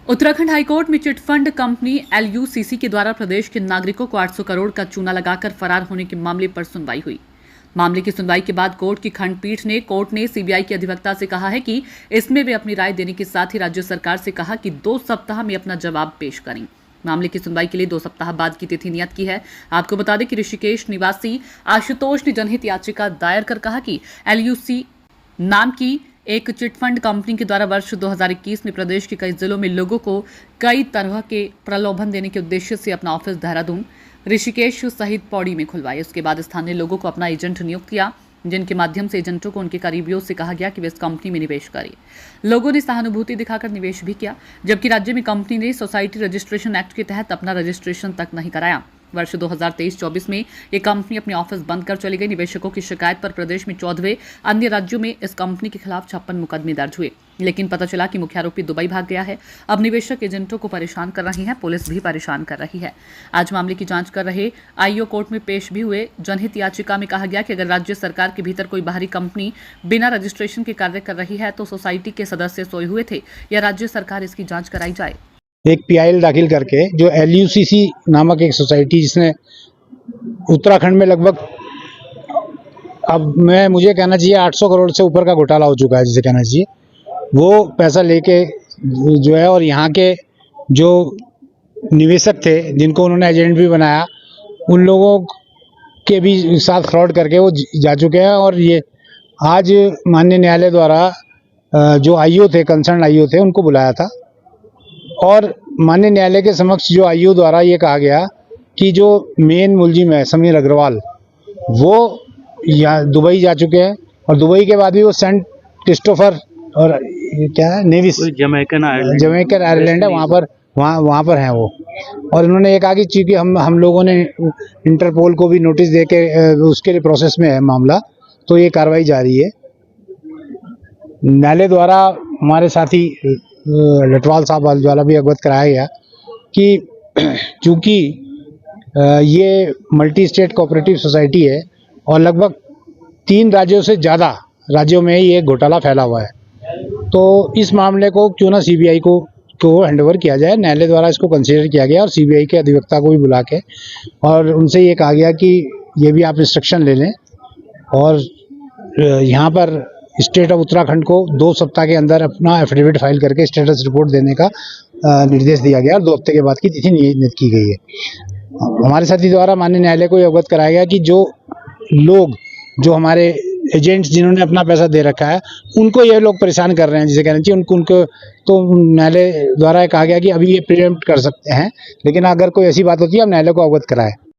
Uttarakhand high court में chit fund company LUCC के द्वारा प्रदेश के नागरिकों को 800 करोड़ का चूना लगाकर फरार होने के मामले पर सुनवाई हुई। मामले की सुनवाई के बाद कोर्ट की खंडपीठ ने सीबीआई के अधिवक्ता से कहा है कि इसमें वे अपनी राय देने के साथ ही राज्य सरकार से कहा कि 2 सप्ताह में अपना जवाब पेश करें। मामले की सुनवाई के लिए 2 सप्ताह बाद की तिथि नियत की है। आपको बता दें कि ऋषिकेश निवासी आशुतोष ने जनहित याचिका दायर कर कहा कि एलयूसी नाम की एक चिटफंड कंपनी के द्वारा वर्ष 2021 में प्रदेश के कई जिलों में लोगों को कई तरह के प्रलोभन देने के उद्देश्य से अपना ऑफिस देहरादून, ऋषिकेश सहित पौड़ी में खुलवाए। उसके बाद स्थानीय लोगों को अपना एजेंट नियुक्त किया, जिनके माध्यम से एजेंटों को उनके करीबियों से कहा गया कि वे इस कंपनी में निवेश करें। लोगों ने सहानुभूति दिखाकर निवेश भी किया, जबकि राज्य में कंपनी ने सोसाइटी रजिस्ट्रेशन एक्ट के तहत अपना रजिस्ट्रेशन तक नहीं कराया। वर्ष 2023-24 में ये कंपनी अपने ऑफिस बंद कर चली गई। निवेशकों की शिकायत पर प्रदेश में 14वें अन्य राज्यों में इस कंपनी के खिलाफ 56 मुकदमे दर्ज हुए, लेकिन पता चला कि मुख्य आरोपी दुबई भाग गया है। अब निवेशक एजेंटों को परेशान कर रहे हैं, पुलिस भी परेशान कर रही है। आज मामले की जांच कर रहे आईओ कोर्ट में पेश भी हुए जनहित याचिका में कहा गया कि अगर राज्य सरकार के भीतर कोई बाहरी कंपनी बिना रजिस्ट्रेशन के कार्य कर रही है तो सोसाइटी के सदस्य सोए हुए थे या राज्य सरकार इसकी जांच कराई जाए। एक पीआईएल दाखिल करके जो एलयूसीसी नामक एक सोसाइटी जिसने उत्तराखंड में लगभग मुझे कहना चाहिए 800 करोड़ से ऊपर का घोटाला हो चुका है, जिसे कहना चाहिए, वो पैसा लेके जो है, और यहाँ के जो निवेशक थे जिनको उन्होंने एजेंट भी बनाया, उन लोगों के भी साथ फ्रॉड करके वो जा चुके हैं। और ये आज माननीय न्यायालय द्वारा जो आईओ थे, कंसर्न आईओ थे, उनको बुलाया था और माननीय न्यायालय के समक्ष जो आईओ द्वारा ये कहा गया कि जो मेन मुलजिम है समीर अग्रवाल, वो यहाँ दुबई जा चुके हैं और दुबई के बाद भी वो सेंट क्रिस्टोफर और क्या है नेविस जमैकन आइलैंड है, वहाँ पर हैं वो। और उन्होंने ये कहा कि चूंकि हम लोगों ने इंटरपोल को भी नोटिस दे के उसके लिए प्रोसेस में है मामला, तो ये कार्रवाई जारी है। न्यायालय द्वारा हमारे साथी लटवाल साहब द्वारा भी अवगत कराया गया कि चूंकि ये मल्टी स्टेट कोऑपरेटिव सोसाइटी है और लगभग 3 राज्यों से ज़्यादा राज्यों में ये घोटाला फैला हुआ है, तो इस मामले को क्यों ना सीबीआई को हैंडओवर किया जाए। न्यायालय द्वारा इसको कंसीडर किया गया और सीबीआई के अधिवक्ता को भी बुला के और उनसे ये कहा गया कि ये भी आप इंस्ट्रक्शन ले लें और यहाँ पर स्टेट ऑफ उत्तराखंड को 2 सप्ताह के अंदर अपना एफिडेविट फाइल करके स्टेटस रिपोर्ट देने का निर्देश दिया गया और 2 हफ्ते के बाद की तिथि नियत की गई है। हमारे साथी द्वारा माननीय न्यायालय को अवगत कराया गया कि जो लोग, जो हमारे एजेंट्स जिन्होंने अपना पैसा दे रखा है, उनको ये लोग परेशान कर रहे हैं, जिसे कहना चाहिए उनको तो न्यायालय द्वारा कहा गया कि अभी ये प्रिएम्प्ट कर सकते हैं, लेकिन अगर कोई ऐसी बात होती है आप न्यायालय को अवगत कराएं।